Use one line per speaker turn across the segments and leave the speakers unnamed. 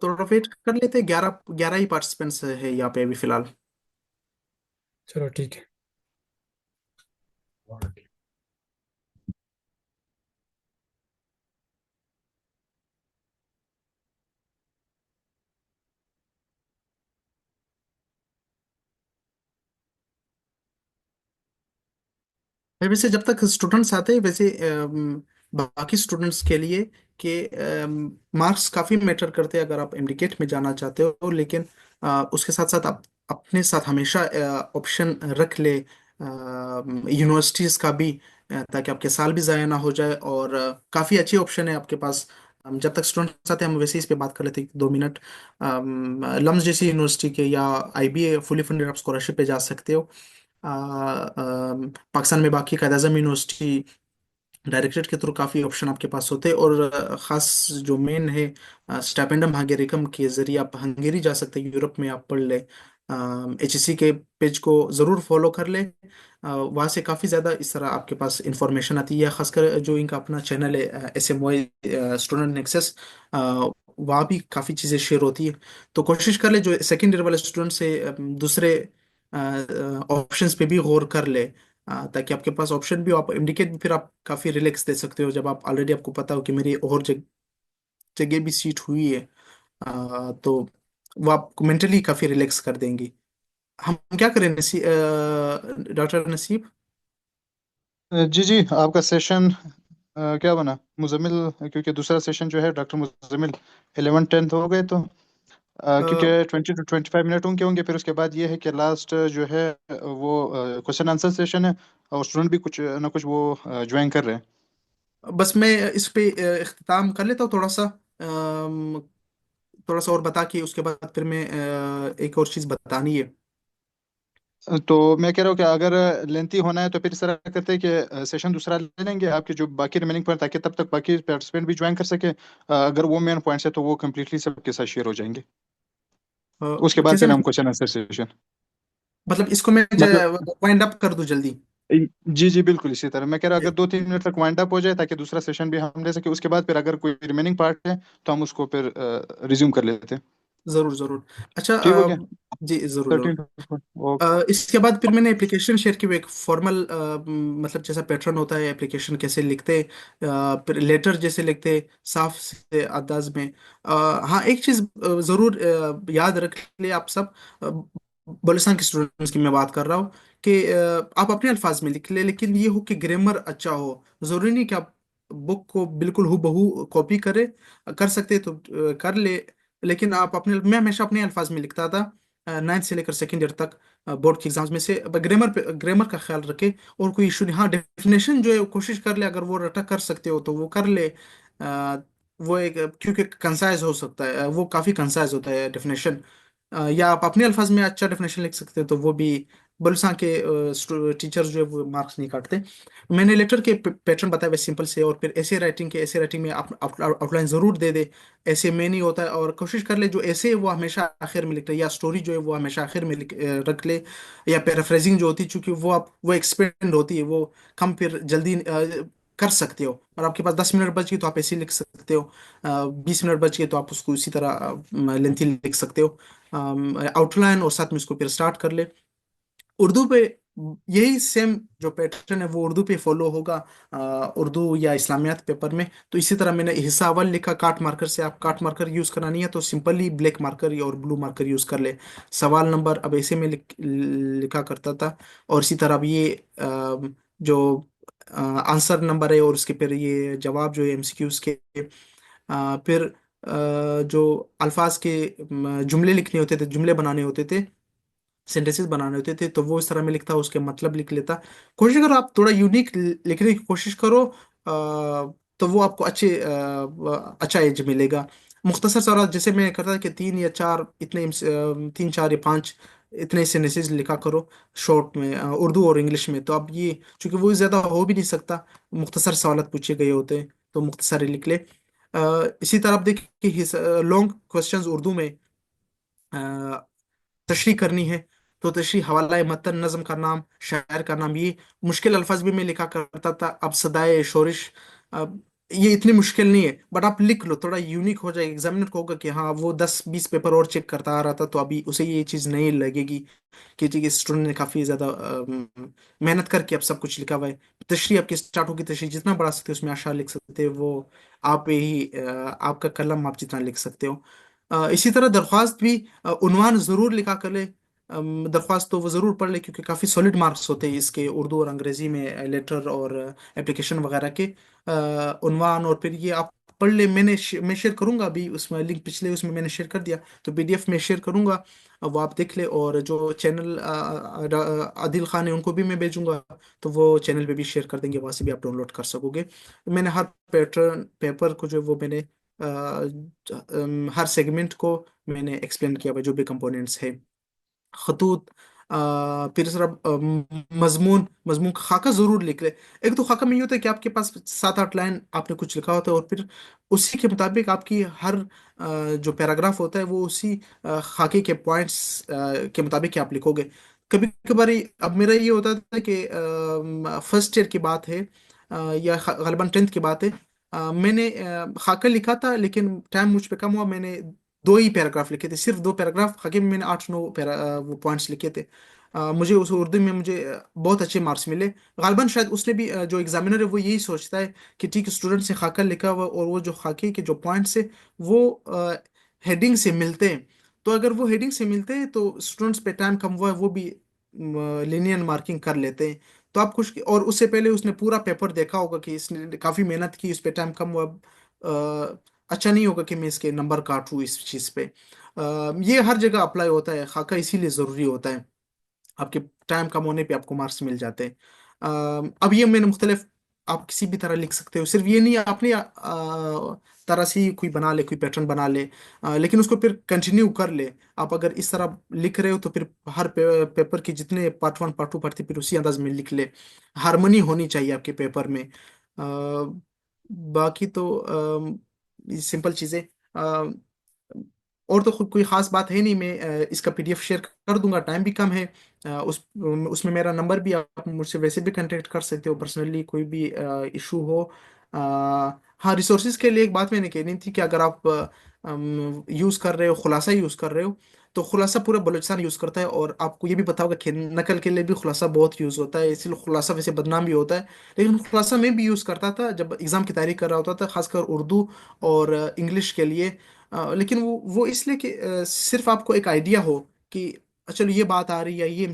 थोड़ा वेट कर लेते, 11 11 ही पार्टिसिपेंट्स है यहाँ पे अभी फिलहाल।
चलो ठीक है।
वैसे जब तक स्टूडेंट्स आते हैं वैसे बाकी स्टूडेंट्स के लिए कि मार्क्स काफ़ी मैटर करते हैं अगर आप एमडीकेट में जाना चाहते हो, लेकिन उसके साथ साथ आप अपने साथ हमेशा ऑप्शन रख ले यूनिवर्सिटीज़ का भी, ताकि आपके साल भी ज़ाया ना हो जाए। और काफ़ी अच्छी ऑप्शन है आपके पास। जब तक स्टूडेंट्स आते हैं हम वैसे ही इस पे बात कर लेते हैं 2 मिनट। लम्स जैसी यूनिवर्सिटी के या आईबीए फुली फंडेड आप स्कॉलरशिप पे जा सकते हो। पाकिस्तान में बाकी कायद आज़म यूनिवर्सिटी डायरेक्टरेट के थ्रू काफ़ी ऑप्शन आपके पास होते हैं। और ख़ास जो मेन है स्टाइपेंडम हंगेरिकम के जरिए आप हंगेरी जा सकते हैं, यूरोप में आप पढ़ ले। एचएससी के पेज को ज़रूर फॉलो कर ले, वहाँ से काफ़ी ज़्यादा इस तरह आपके पास इंफॉर्मेशन आती है। खासकर जो इनका अपना चैनल है SMY स्टूडेंट नेक्सस, वहाँ भी काफ़ी चीज़ें शेयर होती है। तो कोशिश कर ले जो सेकेंड ईयर वाले स्टूडेंट से दूसरे ऑप्शंस पे भी गौर कर ले, ताकि आपके पास ऑप्शन भी हो, आप इंडिकेट भी फिर आप काफी रिलैक्स दे सकते हो जब आप ऑलरेडी आपको पता हो कि मेरी और जगह भी सीट हुई है। तो वो आपको मेंटली काफी रिलैक्स कर देंगी। हम क्या करें डॉक्टर नसीब?
जी जी, आपका सेशन क्या बना मुजम्मिल? क्योंकि दूसरा सेशन जो है डॉक्टर मुजम्मिल 11-10 हो गए तो क्योंकि 20 to 25 मिनट उनके होंगे, फिर उसके बाद ये है कि लास्ट जो है वो क्वेश्चन आंसर सेशन है, और स्टूडेंट भी कुछ ना कुछ वो ज्वाइन कर रहे हैं।
बस मैं इस पे इख्तिताम कर लेता हूँ थोड़ा सा, थोड़ा सा और बता के उसके बाद फिर मैं एक और चीज़ बतानी है।
तो मैं कह रहा हूँ कि अगर लेंथी होना है तो फिर इस तरह करते हैं कि सेशन दूसरा ले लेंगे आपके जो बाकी रिमेनिंग पॉइंट, ताकि तब तक बाकी पार्टिसिपेंट भी ज्वाइन कर सके। अगर वो मेन पॉइंट्स है तो वो कम्प्लीटली सबके साथ शेयर हो जाएंगे। उसके बाद
कैसे
फिर
मैं,
हम क्वेश्चन आंसर सेशन।
मतलब इसको मैं
मतलब
वाइंड अप कर दूं जल्दी?
जी जी बिल्कुल इसी तरह मैं कह रहा हूँ, अगर 2-3 मिनट तक वाइंड अप हो जाए ताकि दूसरा सेशन भी हम ले सके, उसके बाद फिर अगर कोई रिमेनिंग पार्ट है तो हम उसको फिर रिज्यूम कर लेते हैं।
जरूर जरूर। अच्छा,
ठीक हो गया।
जी जरूर जरूर।
13 ओके।
इसके बाद फिर मैंने एप्लीकेशन शेयर की, वो एक फॉर्मल मतलब जैसा पैटर्न होता है एप्लीकेशन कैसे लिखते हैं, फिर लेटर जैसे लिखते हैं साफ से अंदाज में। हाँ, एक चीज़ ज़रूर याद रख ले आप सब, बलुस्तान के स्टूडेंट्स की मैं बात कर रहा हूँ, कि आप अपने अल्फाज में लिख ले, लेकिन ये हो कि ग्रामर अच्छा हो। ज़रूरी नहीं कि आप बुक को बिल्कुल हूबहू कॉपी करे, कर सकते तो कर ले, लेकिन आप अपने, मैं हमेशा अपने अल्फाज में लिखता था 9th से लेकर सेकेंड ईयर तक बोर्ड के एग्जाम्स में से। ग्रामर पे, ग्रामर का ख्याल रखे और कोई इशू नहीं। हाँ, डेफिनेशन जो है वो कोशिश कर ले, अगर वो रटा कर सकते हो तो वो कर ले। वो एक, क्योंकि कंसाइज हो सकता है, वो काफ़ी कंसाइज होता है डेफिनेशन। या आप अपने अल्फाज में अच्छा डेफिनेशन लिख सकते हो तो वो भी, बलुस्तान के टीचर्स जो है वो मार्क्स नहीं काटते। मैंने लेटर के पैटर्न बताया वैसे सिंपल से, और फिर ऐसे राइटिंग के, ऐसे राइटिंग में आप आउटलाइन ज़रूर दे दे। ऐसे में नहीं होता है, और कोशिश कर ले जो ऐसे है वो हमेशा आखिर में लिख ले, या स्टोरी जो है वो हमेशा आखिर में रख ले। या पैराफ्रेजिंग जो होती है, चूंकि वो आप वो एक्सपेंड होती है, वो कम फिर जल्दी कर सकते हो। और आपके पास 10 मिनट बच गई तो आप ऐसे ही लिख सकते हो, 20 मिनट बच गए तो आप उसको इसी तरह लेंथी लिख सकते हो। आउटलाइन और साथ में उसको फिर स्टार्ट कर ले उर्दू पे। यही सेम जो पैटर्न है वो उर्दू पे फॉलो होगा, उर्दू या इस्लामियात पेपर में। तो इसी तरह मैंने हिस्सा अव्वल लिखा काट मार्कर से, आप काट मार्कर यूज करना नहीं है तो सिंपली ब्लैक मार्कर और ब्लू मार्कर यूज कर ले। सवाल नंबर अब ऐसे में लिखा करता था। और इसी तरह अब ये जो आंसर नंबर है और उसके फिर ये जवाब जो है MCQs के, फिर जो अल्फाज के जुमले लिखने होते थे, जुमले बनाने होते थे, सेंटेंसेस बनाने होते थे, तो वो इस तरह में लिखता, उसके मतलब लिख लेता। कोशिश करो आप थोड़ा यूनिक लिखने की कोशिश करो, तो वो आपको अच्छा एज मिलेगा। मुख्तसर सवाल जैसे मैं करता था कि 3 या 4 इतने 3 4 या 5 इतने सेंटेंसेस लिखा करो शॉर्ट में, उर्दू और इंग्लिश में। तो अब ये चूंकि वो ज़्यादा हो भी नहीं सकता, मुख्तसर सवाल पूछे गए होते हैं तो मुख्तसर ही लिख ले। इसी तरह आप देखिए लॉन्ग क्वेश्चंस उर्दू में तशरीह करनी है तो तशरीह, हवाला मतन, नज्म का नाम, शायर का नाम, ये मुश्किल अल्फाज भी मैं लिखा करता था। अब सदाए शोरिश, अब ये इतनी मुश्किल नहीं है, बट आप लिख लो, थोड़ा यूनिक हो जाएगा, एग्जामिनर को होगा कि हाँ वो 10-20 पेपर और चेक करता आ रहा था, तो अभी उसे ये चीज़ नहीं लगेगी कि जी स्टूडेंट ने काफ़ी ज़्यादा मेहनत करके अब सब कुछ लिखा हुआ है। तशरीह आपकी स्टार्ट होगी, तशरीह जितना बढ़ा सकते हो उसमें आशार लिख सकते हो, वो आप ही आपका कलम आप जितना लिख सकते हो। इसी तरह दरख्वास्त भी उन्वान ज़रूर लिखा कर ले। दरख्वास्त तो वो ज़रूर पढ़ ले, क्योंकि काफ़ी सॉलिड मार्क्स होते हैं इसके, उर्दू और अंग्रेज़ी में लेटर और एप्लीकेशन वगैरह के उन्वान। और फिर ये आप पढ़ ले, मैं शेयर करूंगा अभी उसमें लिंक, पिछले उसमें मैंने शेयर कर दिया, तो पीडीएफ में शेयर करूंगा, वो आप देख ले। और जो चैनल आदिल खान है उनको भी मैं भेजूंगा, तो वो चैनल पे भी शेयर कर देंगे, वहां से भी आप डाउनलोड कर सकोगे। मैंने हर पैटर्न पेपर को जो है वो मैंने हर सेगमेंट को मैंने एक्सप्लेन किया हुआ है, जो भी कंपोनेंट्स है, खतूत, फिर सर मजमून, मजमून का खाका जरूर लिख ले। एक तो खाका में ये होता है कि आपके पास 7-8 लाइन आपने कुछ लिखा होता है, और फिर उसी के मुताबिक आपकी हर जो पैराग्राफ होता है वो उसी खाके के पॉइंट्स के मुताबिक ही आप लिखोगे। कभी कभार अब मेरा ये होता था कि फर्स्ट ईयर की बात है, या गलबन 10th की बात है, मैंने खाका लिखा था, लेकिन टाइम मुझ पे कम हुआ, मैंने 2 ही पैराग्राफ लिखे थे, सिर्फ 2 पैराग्राफ, हकीम में मैंने 8-9 वो पॉइंट्स लिखे थे। मुझे उस उर्दू में मुझे बहुत अच्छे मार्क्स मिले। गालबन शायद उसने भी जो एग्जामिनर है वो यही सोचता है कि ठीक स्टूडेंट से खाका लिखा हुआ, और वो जो खाके के जो पॉइंट्स है वो हेडिंग से मिलते हैं, तो अगर वो हेडिंग से मिलते हैं तो स्टूडेंट्स पे टाइम कम हुआ है, वो भी लिनियर मार्किंग कर लेते हैं। तो आप खुश, और उससे पहले उसने पूरा पेपर देखा होगा कि इसने काफी मेहनत की, इस पे टाइम कम हुआ, अच्छा नहीं होगा कि मैं इसके नंबर काटूं इस चीज पे। ये हर जगह अप्लाई होता है, खाका इसीलिए जरूरी होता है, आपके टाइम कम होने पे आपको मार्क्स मिल जाते हैं। अब ये मैंने मुख्तलिफ, आप किसी भी तरह लिख सकते हो, सिर्फ ये नहीं अपनी तरह से ही कोई बना ले, कोई पैटर्न बना ले, लेकिन उसको फिर कंटिन्यू कर ले। आप अगर इस तरह लिख रहे हो तो फिर हर पेपर के जितने पार्ट 1 पार्ट 2 पढ़ते फिर उसी अंदाज में लिख ले। हारमोनी होनी चाहिए आपके पेपर में। बाकी तो सिंपल चीजें, और तो कोई खास बात है नहीं। मैं इसका पीडीएफ शेयर कर दूंगा, टाइम भी कम है। उसमें मेरा नंबर भी, आप मुझसे वैसे भी कांटेक्ट कर सकते हो पर्सनली, कोई भी इशू हो। अ, हाँ, रिसोर्सेज के लिए एक बात मैंने कहनी थी कि अगर आप यूज़ कर रहे हो, खुलासा यूज़ कर रहे हो, तो खुलासा पूरा बलूचिस्तान यूज़ करता है, और आपको ये भी पता होगा कि नकल के लिए भी खुलासा बहुत यूज़ होता है, इसलिए खुलासा वैसे बदनाम भी होता है। लेकिन खुलासा मैं भी यूज़ करता था जब एग्ज़ाम की तैयारी कर रहा होता था, खासकर उर्दू और इंग्लिश के लिए। लेकिन वो इसलिए कि सिर्फ आपको एक आइडिया हो कि चलो ये बात आ रही है, ये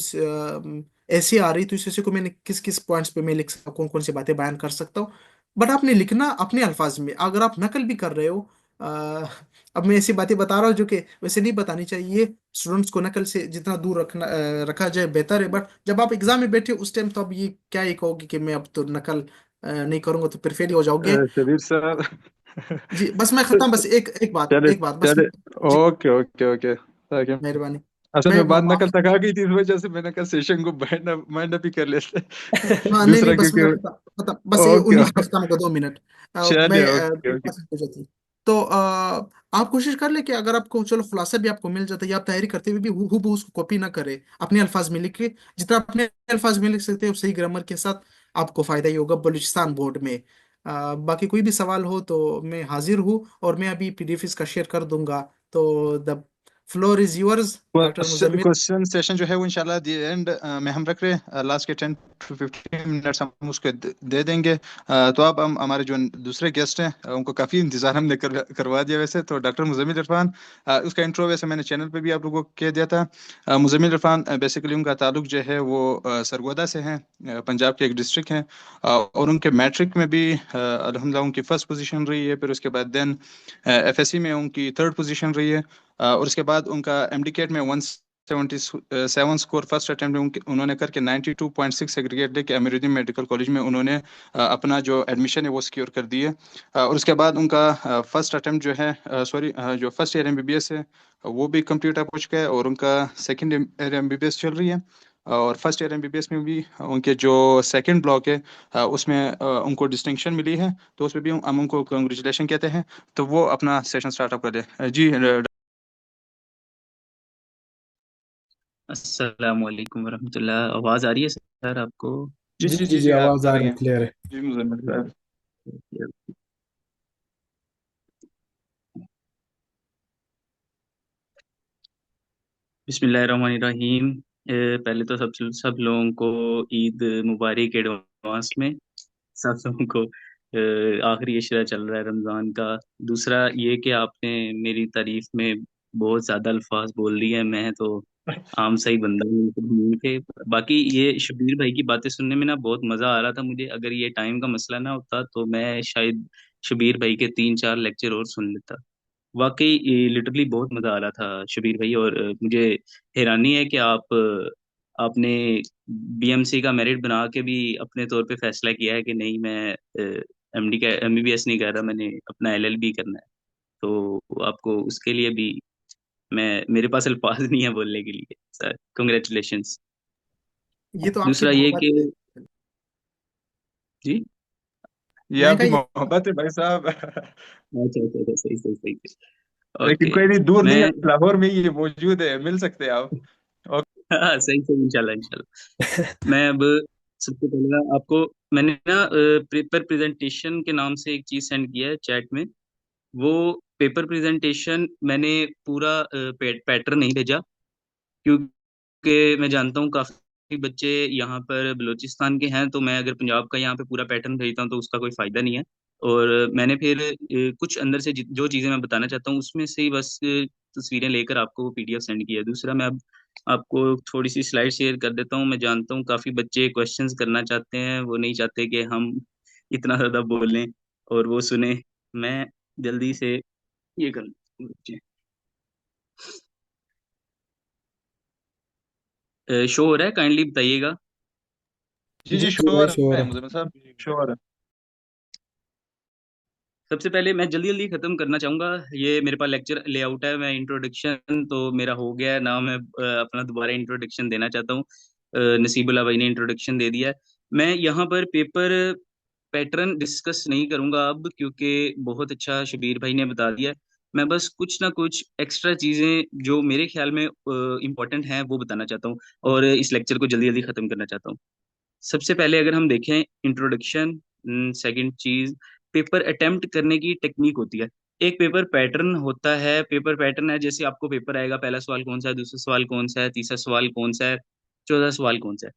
ऐसे आ रही, तो इस वजह को मैंने किस किस पॉइंट्स पे मैं लिख सकता हूँ, कौन कौन सी बातें बयान कर सकता हूँ। बट आपने लिखना अपने अल्फाज में, अगर आप नकल भी कर रहे हो, अ, अब मैं ऐसी बातें बता रहा हूँ जो कि वैसे नहीं बतानी चाहिए, स्टूडेंट्स को नकल से जितना दूर रखा जाए बेहतर है। बट जब आप एग्जाम में बैठे हो उस टाइम, तो अब ये क्या ही कहोगे कि मैं अब तो नकल नहीं करूंगा, तो फिर फेल हो जाओगे।
शबीर साहब।
जी बस मैं खत्म, बस एक
चले
एक बात बस।
चले।
जी,
ओके ओके ओके, ताकि
मेहरबानी।
असल
मैं
में बात नकल तक आ गई थी, इस वजह से मैंने कहा सेशन को माइंड अप ही कर लेते
हाँ, नहीं नहीं,
दूसरा,
बस मैं
क्योंकि
खत्म खत्म, बस ये
ओके
19 खत्म होगा, 2 मिनट।
चलिए,
मैं
ओके ओके।
तो आप कोशिश कर ले कि अगर आपको चलो खुलासा भी आपको मिल जाता है, या आप तैयारी करते हुए भी हूबहू उसको कॉपी ना करे, अपने अल्फाज में लिखे, जितना अपने अल्फाज में लिख सकते हो सही ग्रामर के साथ, आपको फायदा ही होगा बलूचिस्तान बोर्ड में। बाकी कोई भी सवाल हो तो मैं हाजिर हूँ, और मैं अभी पीडीएफ इसका शेयर कर दूंगा। तो the floor is yours doctor Muzammil.
Question session जो है वो इंशाल्लाह दी एंड में हम रख रहे हैं, लास्ट के 10 to 15 मिनट्स हम उसके दे देंगे। तो अब हम हमारे जो दूसरे गेस्ट हैं उनको काफ़ी इंतजार हमने करवा दिया वैसे, तो डॉक्टर मुजम्मिल इरफान, उसका इंट्रो वैसे मैंने चैनल पे भी आप लोगों को कह दिया था। मुजम्मिल इरफान बेसिकली उनका ताल्लुक जो है वो सरगोदा से है, पंजाब के एक डिस्ट्रिक्ट हैं। और उनके मैट्रिक में भी अल्हम्दुलिल्लाह उनकी फर्स्ट पोजीशन रही है, फिर उसके बाद देन एफएससी में उनकी थर्ड पोजीशन रही है। और उसके बाद उनका एमडीकेट में 177 स्कोर फर्स्ट अटेम्प्ट में उन्होंने करके 92.6 एग्रीगेट लेके अमीरुद्दीन मेडिकल कॉलेज में उन्होंने अपना जो एडमिशन है वो सिक्योर कर दी है। और उसके बाद उनका फर्स्ट अटेम्प्ट जो है, सॉरी, जो फर्स्ट ईयर एमबीबीएस है वो भी कंप्लीट हो चुका है, और उनका सेकंड ईयर एमबीबीएस चल रही है। और फर्स्ट ईयर एमबीबीएस में भी उनके जो सेकंड ब्लॉक है उसमें उनको डिस्टिंक्शन मिली है, तो उसमें भी हम उनको कंग्रेचुलेशन कहते हैं। तो वो अपना सेशन स्टार्टअप कर ले जी।
अस्सलाम वालेकुम वरहमतुल्लाह। आवाज़ आ रही है सर आपको?
जी
जी
जी
जी
जी
जी,
जी,
आवाज
आ
आ
रही
रही है,
है।
क्लियर है।
जी मुजम्मिल साहब।
बिस्मिल्लाहिर्रहमानिर्रहीम। पहले तो सब लोगों को ईद मुबारक एडवांस में। सब लोगों को आखिरी इशरा चल रहा है रमज़ान का। दूसरा ये कि आपने मेरी तारीफ में बहुत ज़्यादा अल्फाज बोल दिए हैं। मैं तो आम सा ही बंदा हूँ मतलब घूम के। बाकी ये शबीर भाई की बातें सुनने में ना बहुत मज़ा आ रहा था मुझे। अगर ये टाइम का मसला ना होता तो मैं शायद शबीर भाई के 3-4 लेक्चर और सुन लेता। वाकई लिटरली बहुत मजा आ रहा था शबीर भाई। और मुझे हैरानी है कि आपने बीएमसी का मेरिट बना के भी अपने तौर पे फैसला किया है कि नहीं, मैं एमडी का एमबीबीएस नहीं कर रहा, मैंने अपना एलएलबी करना है। तो आपको उसके लिए भी मैं मेरे पास अल्फाज नहीं है बोलने के लिए। Sir congratulations.
ये तो आपकी
दूसरा ये
मोहब्बत
कि
है।
जी।
ये
मैंने कहा
आपकी
ये
मोहब्बत है भाई साहब।
अच्छा अच्छा अच्छा, सही सही सही।
लेकिन
ओके।
कोई नहीं, दूर नहीं
मैं
है, लाहौर में ही ये मौजूद है, मिल सकते हैं आप। ओके।
हाँ, सही सही, इंशाल्लाह इंशाल्लाह। मैं अब सबसे पहले ना आपको मैंने ना पेपर प्रेजेंटेशन के नाम से एक चीज सेंड किया है चैट में। वो पेपर प्रेजेंटेशन मैंने पूरा पैटर्न नहीं भेजा, क्योंकि मैं जानता हूँ काफी बच्चे यहाँ पर बलूचिस्तान के हैं। तो मैं अगर पंजाब का यहाँ पे पूरा पैटर्न भेजता हूँ तो उसका कोई फायदा नहीं है। और मैंने फिर कुछ अंदर से जो चीजें मैं बताना चाहता हूँ उसमें से ही बस तस्वीरें लेकर आपको वो पीडीएफ सेंड किया है। दूसरा मैं अब आपको थोड़ी सी स्लाइड शेयर कर देता हूँ। मैं जानता हूँ काफी बच्चे क्वेश्चंस करना चाहते हैं, वो नहीं चाहते कि हम इतना ज्यादा बोलें और वो सुने। मैं जल्दी से ये कर शो हो रहा है, काइंडली बताइएगा।
जी
जी
जी,
जी भाई
श्योर है
श्योर है।
मुजम्मिल साहब, श्योर है।
सबसे पहले मैं जल्दी जल्दी खत्म करना चाहूंगा। ये मेरे पास लेक्चर लेआउट है, मैं इंट्रोडक्शन तो मेरा हो गया है ना। मैं अपना दोबारा इंट्रोडक्शन देना चाहता हूँ। नसीबुल्ला भाई ने इंट्रोडक्शन दे दिया है। मैं यहाँ पर पेपर पैटर्न डिस्कस नहीं करूंगा अब, क्योंकि बहुत अच्छा शबीर भाई ने बता दिया है। मैं बस कुछ ना कुछ एक्स्ट्रा चीजें जो मेरे ख्याल में इंपॉर्टेंट हैं वो बताना चाहता हूँ, और इस लेक्चर को जल्दी जल्दी खत्म करना चाहता हूँ। सबसे पहले अगर हम देखें इंट्रोडक्शन, सेकंड चीज पेपर अटेम्प्ट करने की टेक्निक होती है। एक पेपर पैटर्न होता है। पेपर पैटर्न है जैसे आपको पेपर आएगा, पहला सवाल कौन सा है, दूसरा सवाल कौन सा है, तीसरा सवाल कौन सा है, चौथा सवाल कौन सा है।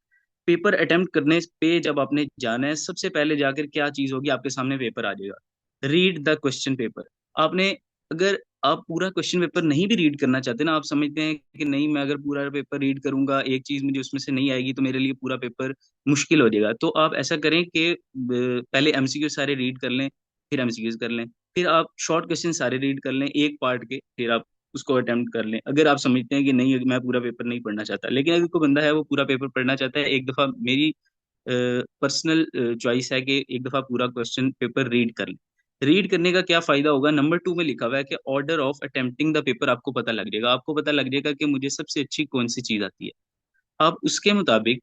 पेपर अटेम्प्ट करने पे जब आपने जाना है, सबसे पहले जाकर क्या चीज होगी, आपके सामने पेपर आ जाएगा। Read the question paper. आपने अगर आप पूरा क्वेश्चन पेपर नहीं भी रीड करना चाहते ना, आप समझते हैं कि नहीं मैं अगर पूरा पेपर रीड करूंगा एक चीज मुझे उसमें से नहीं आएगी तो मेरे लिए पूरा पेपर मुश्किल हो जाएगा, तो आप ऐसा करें कि पहले एमसीक्यू सारे रीड कर लें, फिर एमसीक्यूज कर लें, फिर आप शॉर्ट क्वेश्चन सारे रीड कर लें एक पार्ट के, फिर आप उसको अटेम्प्ट कर लें। अगर आप समझते हैं कि नहीं मैं पूरा पेपर नहीं पढ़ना चाहता, लेकिन अगर कोई बंदा है वो पूरा पेपर पढ़ना चाहता है, एक दफा मेरी पर्सनल चॉइस है कि एक दफा पूरा क्वेश्चन पेपर रीड कर लें। रीड करने का क्या फायदा होगा, नंबर 2 में लिखा हुआ है कि order of attempting the paper आपको पता लग जाएगा। आपको पता लग जाएगा कि मुझे सबसे अच्छी कौन सी चीज आती है। आप उसके मुताबिक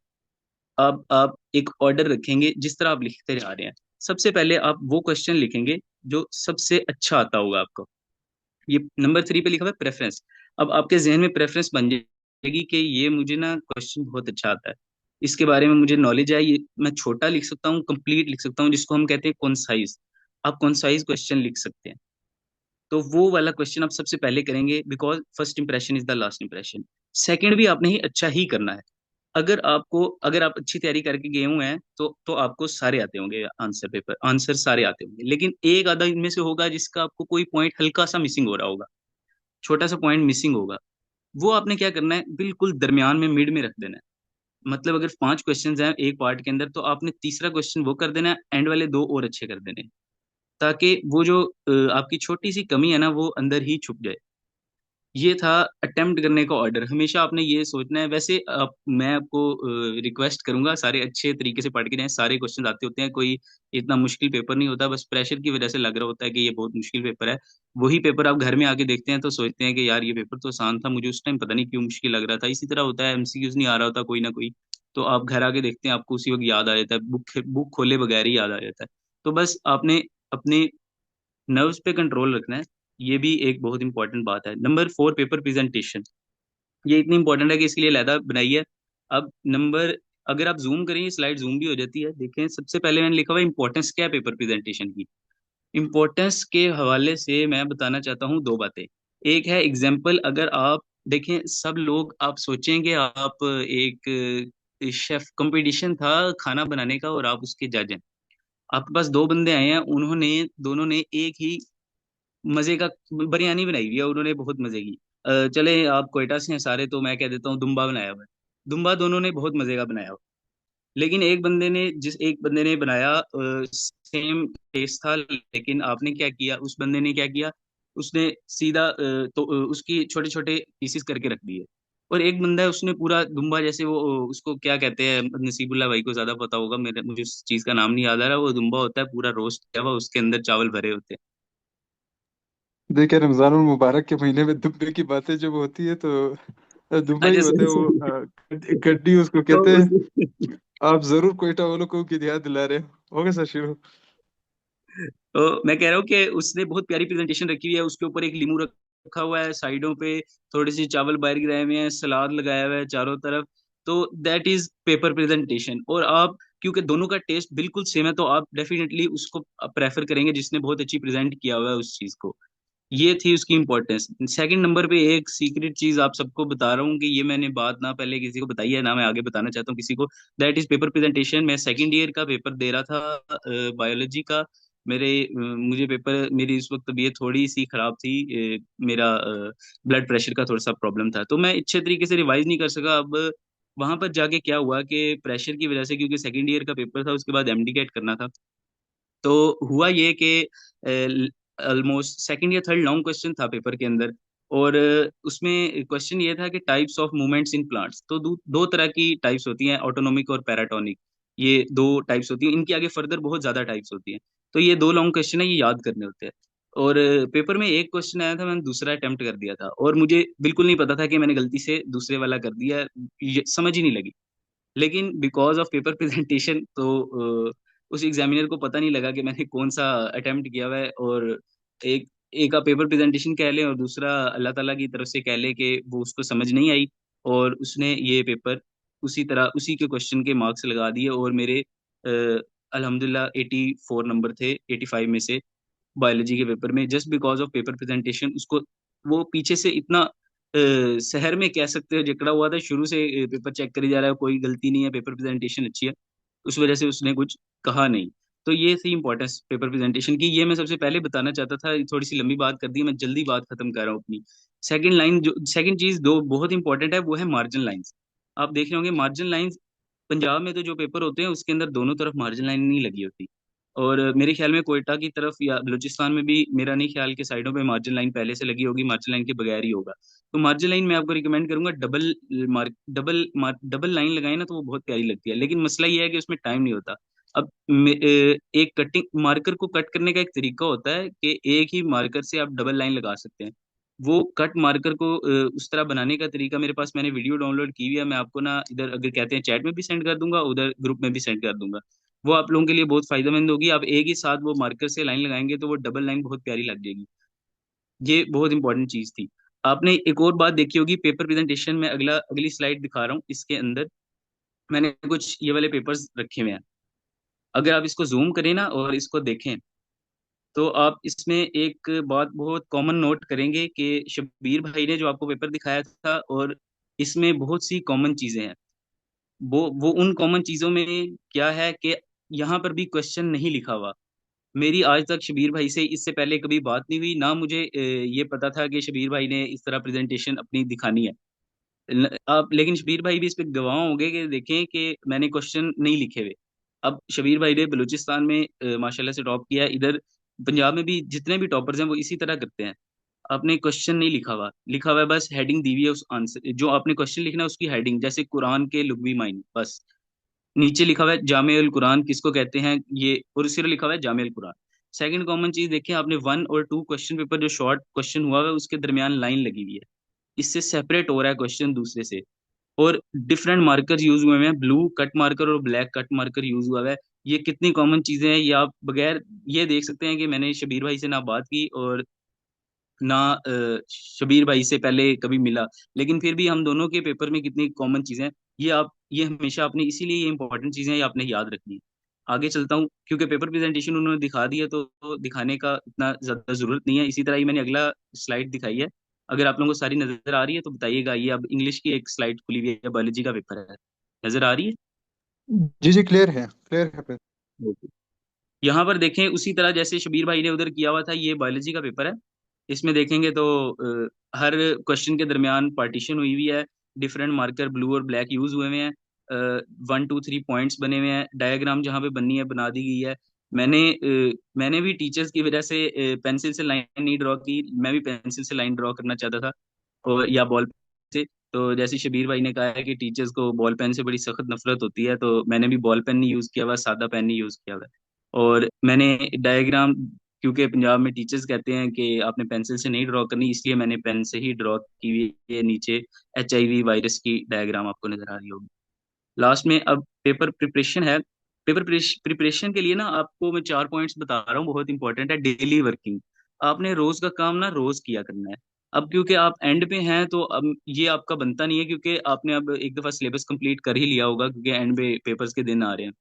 अब आप एक ऑर्डर रखेंगे जिस तरह आप लिखते जा रहे हैं। सबसे पहले आप वो क्वेश्चन लिखेंगे जो सबसे अच्छा आता होगा आपको। ये नंबर 3 पे लिखा हुआ है प्रेफरेंस। अब आपके जहन में प्रेफरेंस बन जाएगी कि ये मुझे ना क्वेश्चन बहुत अच्छा आता है, इसके बारे में मुझे नॉलेज है। ये मैं छोटा लिख सकता हूँ, कंप्लीट लिख सकता हूँ, जिसको हम कहते हैं कॉन्साइज। आप कॉन्साइज क्वेश्चन लिख सकते हैं। तो वो वाला क्वेश्चन आप सबसे पहले करेंगे, because first impression is the last impression. Second भी आपने ही अच्छा ही करना है। अगर आप अच्छी तैयारी करके गए हुए हैं तो आपको सारे आते होंगे, आंसर सारे आते होंगे, लेकिन एक आधा इनमें से होगा जिसका आपको कोई पॉइंट हल्का सा मिसिंग हो रहा होगा, छोटा सा पॉइंट मिसिंग होगा। वो आपने क्या करना है, बिल्कुल दरमियान में मिड में रख देना है। मतलब अगर 5 क्वेश्चंस हैं एक पार्ट के अंदर, तो आपने तीसरा क्वेश्चन वो कर देना है, एंड वाले दो और अच्छे कर देने हैं, ताकि वो जो आपकी छोटी सी कमी है ना वो अंदर ही छुप जाए। ये था अटेम्प्ट करने का ऑर्डर। हमेशा आपने ये सोचना है। वैसे मैं आपको रिक्वेस्ट करूंगा सारे अच्छे तरीके से पढ़ के जाएं। सारे क्वेश्चन आते होते हैं, कोई इतना मुश्किल पेपर नहीं होता, बस प्रेशर की वजह से लग रहा होता है कि ये बहुत मुश्किल पेपर है। वही पेपर आप घर में आके देखते हैं तो सोचते हैं कि यार ये पेपर तो आसान था, मुझे उस टाइम पता नहीं क्यों मुश्किल लग रहा था। इसी तरह होता है, एमसीक्यूज नहीं आ रहा होता कोई ना कोई, तो आप घर आके देखते हैं आपको उसी वक्त याद आ जाता है, बुक बुक खोले बगैर ही याद आ जाता है। तो बस आपने अपने नर्व्स पे कंट्रोल रखना है। ये भी एक बहुत इंपॉर्टेंट बात है। Number 4 paper presentation. ये इतनी इंपॉर्टेंट है कि इसके लिए अलहदा बनाई है। अब नंबर अगर आप जूम करें, ये स्लाइड जूम भी हो जाती है, देखें सबसे पहले मैंने लिखा हुआ है इंपॉर्टेंस क्या है पेपर प्रेजेंटेशन की। इंपॉर्टेंस के हवाले से मैं बताना चाहता हूँ दो बातें। एक है एग्जाम्पल, अगर आप देखें सब लोग, आप सोचें कि आप एक शेफ, कंपटीशन था खाना बनाने का और आप उसके जज हैं। आपके पास दो बंदे आए हैं, उन्होंने दोनों ने एक ही मजे का बिरयानी बनाई हुई है, उन्होंने बहुत मजे की। चले आप कोयटा से हैं सारे, तो मैं कह देता हूँ दुम्बा बनाया हुआ है। दुम्बा दोनों ने बहुत मजे का बनाया हुआ। लेकिन एक बंदे ने बनाया सेम टेस्ट था, लेकिन आपने क्या किया, उस बंदे ने क्या किया, उसने सीधा उसकी छोटे छोटे पीसेस करके रख दिए। और एक बंदा है, उसने पूरा दुम्बा जैसे वो उसको क्या कहते हैं, नसीबुल्ला भाई को ज्यादा पता होगा, मेरे मुझे उस चीज का नाम नहीं याद आ रहा। वो दुम्बा होता है पूरा रोस्ट किया हुआ, उसके अंदर चावल भरे होते हैं।
देखिए, रमजान मुबारक के महीने में दुम्बे की बातें जब होती है तो दुम्बा ही
अच्छा
होता
सही
है वो,
सही।
गड्डी उसको
तो
कहते
उस
हैं। आप जरूर कोयटा वालों को की याद दिला रहे हो। होगा सर, शुरू।
तो मैं कह रहा हूँ कि उसने बहुत प्यारी प्रेजेंटेशन रखी हुई है, उसके ऊपर एक लीमू रखा हुआ है, साइडों पे थोड़ी सी चावल बाहर गिराए हुए हैं, सलाद लगाया हुआ है चारों तरफ। तो दैट इज पेपर प्रेजेंटेशन। और आप, क्योंकि दोनों का टेस्ट बिल्कुल सेम है, तो आप डेफिनेटली उसको प्रेफर करेंगे जिसने बहुत अच्छी प्रेजेंट किया हुआ है उस चीज को। ये थी उसकी इंपॉर्टेंस। सेकंड नंबर पे एक सीक्रेट चीज आप सबको बता रहा हूँ कि ये मैंने बात ना पहले किसी को बताई है, ना मैं आगे बताना चाहता हूँ किसी को। That is paper presentation. मैं सेकंड ईयर का पेपर दे रहा था बायोलॉजी का। मुझे पेपर, मेरी उस वक्त तबीयत थोड़ी सी खराब थी। मेरा ब्लड प्रेशर का थोड़ा सा प्रॉब्लम था, तो मैं अच्छे तरीके से रिवाइज नहीं कर सका। अब वहां पर जाके क्या हुआ कि प्रेशर की वजह से, क्योंकि सेकंड ईयर का पेपर था, उसके बाद एमडी कैट करना था। तो हुआ ये कि ऑलमोस्ट सेकंड या थर्ड लॉन्ग क्वेश्चन था पेपर के अंदर। और उसमें क्वेश्चन ये था कि types of movements in plants. तो दो तरह की टाइप्स होती हैं, ऑटोनोमिक और पैराटोनिक। ये दो टाइप्स होती हैं, इनकी आगे फर्दर बहुत ज्यादा टाइप्स होती हैं। तो ये दो लॉन्ग क्वेश्चन है, ये याद करने होते हैं। और पेपर में एक क्वेश्चन आया था, मैंने दूसरा अटेम्प्ट कर दिया था, और मुझे बिल्कुल नहीं पता था कि मैंने गलती से दूसरे वाला कर दिया। ये समझ ही नहीं लगी। लेकिन बिकॉज ऑफ पेपर प्रेजेंटेशन, तो उस एग्जामिनर को पता नहीं लगा कि मैंने कौन सा अटेम्प्ट किया हुआ है। और एक एक का पेपर प्रेजेंटेशन कह लें, और दूसरा अल्लाह ताला की तरफ से कह लें कि वो उसको समझ नहीं आई, और उसने ये पेपर उसी तरह उसी के क्वेश्चन के मार्क्स लगा दिए। और मेरे अल्हम्दुलिल्लाह 84 नंबर थे 85 में से, बायोलॉजी के पेपर में, just because of paper presentation. उसको वो पीछे से इतना शहर में कह सकते हो जकड़ा हुआ था, शुरू से पेपर चेक करी जा रहा है, कोई गलती नहीं है, पेपर प्रेजेंटेशन अच्छी है, उस वजह से उसने कुछ कहा नहीं। तो ये थी इंपॉर्टेंस पेपर प्रेजेंटेशन की, ये मैं सबसे पहले बताना चाहता था। थोड़ी सी लंबी बात कर दी, मैं जल्दी बात खत्म कर रहा हूँ अपनी। सेकंड चीज दो बहुत इंपॉर्टेंट है, वो है मार्जिन लाइंस। आप देख रहे होंगे मार्जिन लाइंस, पंजाब में तो जो पेपर होते हैं उसके अंदर दोनों तरफ मार्जिन लाइन नहीं लगी होती। और मेरे ख्याल में कोयटा की तरफ या बलूचिस्तान में भी, मेरा नहीं ख्याल के साइडों पे मार्जिन लाइन पहले से लगी होगी, मार्जिन लाइन के बगैर ही होगा। तो मार्जिन लाइन मैं आपको रिकमेंड करूंगा, डबल लाइन लगाए ना, तो वो बहुत प्यारी लगती है। लेकिन मसला ये है कि उसमें टाइम नहीं होता। अब एक कटिंग मार्कर को कट करने का एक तरीका होता है कि एक ही मार्कर से आप डबल लाइन लगा सकते हैं। वो कट मार्कर को उस तरह बनाने का तरीका मेरे पास, मैंने वीडियो डाउनलोड की हुई है, मैं आपको ना इधर अगर कहते हैं चैट में भी सेंड कर दूंगा, उधर ग्रुप में भी सेंड कर दूंगा। वो आप लोगों के लिए बहुत फायदेमंद होगी। आप एक ही साथ वो मार्कर से लाइन लगाएंगे तो वो डबल लाइन बहुत प्यारी लग जाएगी। ये बहुत इंपॉर्टेंट चीज थी। आपने एक और बात देखी होगी पेपर प्रेजेंटेशन में, अगली स्लाइड दिखा रहा हूँ, इसके अंदर मैंने कुछ ये वाले पेपर्स रखे हुए हैं। अगर आप इसको जूम करें ना और इसको देखें, तो आप इसमें एक बात बहुत कॉमन नोट करेंगे कि शब्बीर भाई ने जो आपको पेपर दिखाया था, और इसमें बहुत सी कॉमन चीजें हैं। वो उन कॉमन चीजों में क्या है कि यहाँ पर भी क्वेश्चन नहीं लिखा हुआ। मेरी आज तक शबीर भाई से इससे पहले कभी बात नहीं हुई, ना मुझे ये पता था कि शबीर भाई ने इस तरह प्रेजेंटेशन अपनी दिखानी है। आप लेकिन शबीर भाई भी इस पे गवाह होंगे कि देखें कि मैंने क्वेश्चन नहीं लिखे हुए। अब शबीर भाई ने बलूचिस्तान में माशाल्लाह से टॉप किया है। इधर पंजाब में भी जितने भी टॉपर्स हैं वो इसी तरह करते हैं। आपने क्वेश्चन नहीं लिखा हुआ, लिखा हुआ है बस हेडिंग दी हुई है, उस आंसर जो आपने क्वेश्चन लिखना है उसकी हेडिंग, जैसे कुरान के लुगवी मायने, बस नीचे लिखा हुआ है जामे अल कुरान किसको कहते हैं, ये और सिर्फ लिखा हुआ है जामे अल कुरान। सेकंड कॉमन चीज देखिए, आपने 1 और 2 क्वेश्चन पेपर जो शॉर्ट क्वेश्चन हुआ है उसके दरमियान लाइन लगी हुई है, इससे सेपरेट हो रहा है क्वेश्चन दूसरे से। और डिफरेंट मार्कर यूज हुए हैं, ब्लू कट मार्कर और ब्लैक कट मार्कर यूज हुआ है। ये कितनी कॉमन चीजें हैं, ये आप बगैर ये देख सकते हैं कि मैंने शबीर भाई से ना बात की और ना शबीर भाई से पहले कभी मिला, लेकिन फिर भी हम दोनों के पेपर में कितनी कॉमन चीजें हैं। ये हमेशा आपने, इसीलिए ये इंपॉर्टेंट चीजें हैं, ये आपने याद रखनी है। आगे चलता हूँ, क्योंकि पेपर प्रेजेंटेशन उन्होंने दिखा दिया तो दिखाने का इतना ज्यादा जरूरत नहीं है। इसी तरह ही मैंने अगला स्लाइड दिखाई है। अगर आप लोगों को सारी नजर आ रही है तो बताइएगा। ये अब इंग्लिश की एक स्लाइड खुली हुई है, बायोलॉजी का पेपर है, नजर आ रही
जी जी, क्लियर है, क्लियर है फिर।
है? यहाँ पर देखें उसी तरह जैसे शबीर भाई ने उधर किया हुआ था, ये बायोलॉजी का पेपर है। इसमें देखेंगे तो हर क्वेश्चन के दरमियान पार्टीशन हुई हुई है, डिफरेंट मार्कर ब्लू और ब्लैक यूज हुए हुए हैं, 1 2 3 पॉइंट्स बने हुए हैं, डायग्राम जहाँ पे बननी है बना दी गई है। मैंने भी टीचर्स की वजह से पेंसिल से लाइन नहीं ड्रॉ की, मैं भी पेंसिल से लाइन ड्रॉ करना चाहता था, और या बॉल से। तो जैसे शबीर भाई ने कहा है कि टीचर्स को बॉल पेन से बड़ी सख्त नफरत होती है, तो मैंने भी बॉल पेन नहीं यूज किया हुआ, सादा पेन नहीं यूज किया हुआ। और मैंने डायग्राम, क्योंकि पंजाब में टीचर्स कहते हैं कि आपने पेंसिल से नहीं ड्रॉ करनी, इसलिए मैंने पेन से ही ड्रॉ की हुई है। नीचे HIV वायरस की डायग्राम आपको नजर आ रही होगी। लास्ट में अब पेपर प्रिपरेशन है। पेपर प्रिपरेशन के लिए ना आपको मैं 4 पॉइंट्स बता रहा हूँ, बहुत इंपॉर्टेंट है। डेली वर्किंग, आपने रोज का काम ना रोज किया करना है। अब क्योंकि आप एंड पे हैं तो अब ये आपका बनता नहीं है, क्योंकि आपने अब एक दफा सिलेबस कंप्लीट कर ही लिया होगा, क्योंकि एंड पे पेपर्स के दिन आ रहे हैं।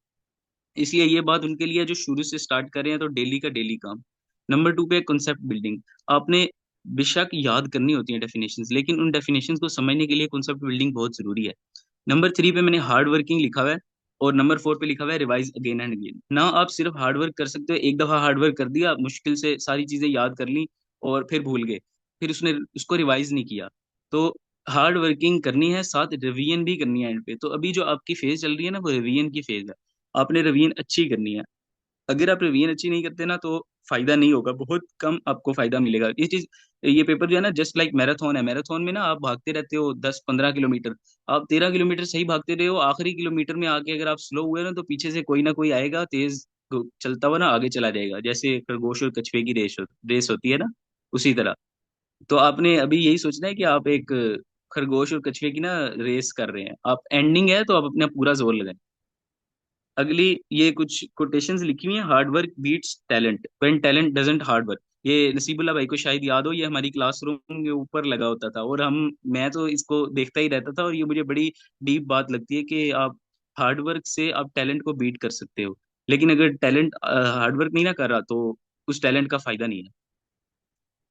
इसलिए ये बात उनके लिए जो शुरू से स्टार्ट कर रहे हैं, तो डेली का डेली काम। नंबर 2 पे कॉन्सेप्ट बिल्डिंग, आपने बेशक याद करनी होती है डेफिनेशंस, लेकिन उन डेफिनेशंस को समझने के लिए कॉन्सेप्ट बिल्डिंग बहुत जरूरी है। नंबर 3 पे मैंने हार्ड वर्किंग लिखा हुआ है, और नंबर 4 पे लिखा हुआ है रिवाइज अगेन एंड अगेन। ना आप सिर्फ हार्ड वर्क कर सकते हो, एक दफा हार्ड वर्क कर दिया, मुश्किल से सारी चीजें याद कर ली और फिर भूल गए, फिर उसने उसको रिवाइज नहीं किया। तो हार्ड वर्किंग करनी है, साथ रिवीजन भी करनी है एंड पे। तो अभी जो आपकी फेज चल रही है ना, वो रिवीजन की फेज है। आपने रिवीजन अच्छी करनी है। अगर आप रिवीजन अच्छी नहीं करते ना, तो फायदा नहीं होगा, बहुत कम आपको फायदा मिलेगा। ये चीज, ये पेपर जो है ना, जस्ट लाइक मैराथन है। मैराथन में ना आप भागते रहते हो 10 15 किलोमीटर, आप 13 किलोमीटर सही भागते रहे हो, आखिरी किलोमीटर में आके अगर आप स्लो हुए ना, तो पीछे से कोई ना कोई आएगा तेज चलता हुआ ना, आगे चला जाएगा। जैसे खरगोश और कछुए की रेस होती है ना, उसी तरह। तो आपने अभी यही सोचना है कि आप एक खरगोश और कछुए की ना रेस कर रहे हैं, आप एंडिंग है तो आप अपना पूरा जोर लगाएं। अगली ये कुछ कोटेशंस लिखी हुई हैं, hard work beats talent when talent doesn't hard work. ये नसीबुल्ला भाई को शायद याद हो, ये हमारी क्लासरूम के ऊपर लगा होता था, और हम मैं तो इसको देखता ही रहता था, और ये मुझे बड़ी डीप बात लगती है कि आप हार्ड वर्क से आप टैलेंट को बीट कर सकते हो, लेकिन अगर टैलेंट हार्ड वर्क नहीं ना कर रहा, तो उस टैलेंट का फायदा नहीं है।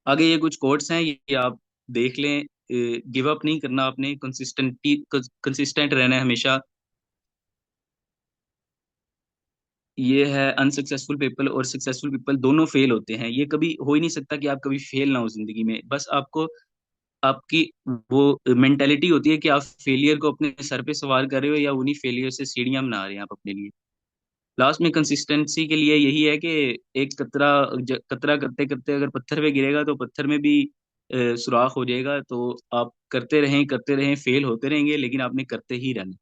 आगे ये कुछ कोट्स हैं, ये आप देख लें। गिव अप नहीं करना आपने, कंसिस्टेंट रहना है हमेशा। ये है अनसक्सेसफुल पीपल और सक्सेसफुल पीपल दोनों फेल होते हैं, ये कभी हो ही नहीं सकता कि आप कभी फेल ना हो जिंदगी में। बस आपको आपकी वो मेंटेलिटी होती है कि आप फेलियर को अपने सर पे सवार कर रहे हो, या उन्हीं फेलियर से सीढ़ियां बना रहे हैं आप अपने लिए। लास्ट में कंसिस्टेंसी के लिए यही है कि एक कतरा कतरा करते करते अगर पत्थर पे गिरेगा, तो पत्थर में भी सुराख हो जाएगा। तो आप करते रहें, फेल होते रहेंगे, लेकिन आपने करते ही रहना।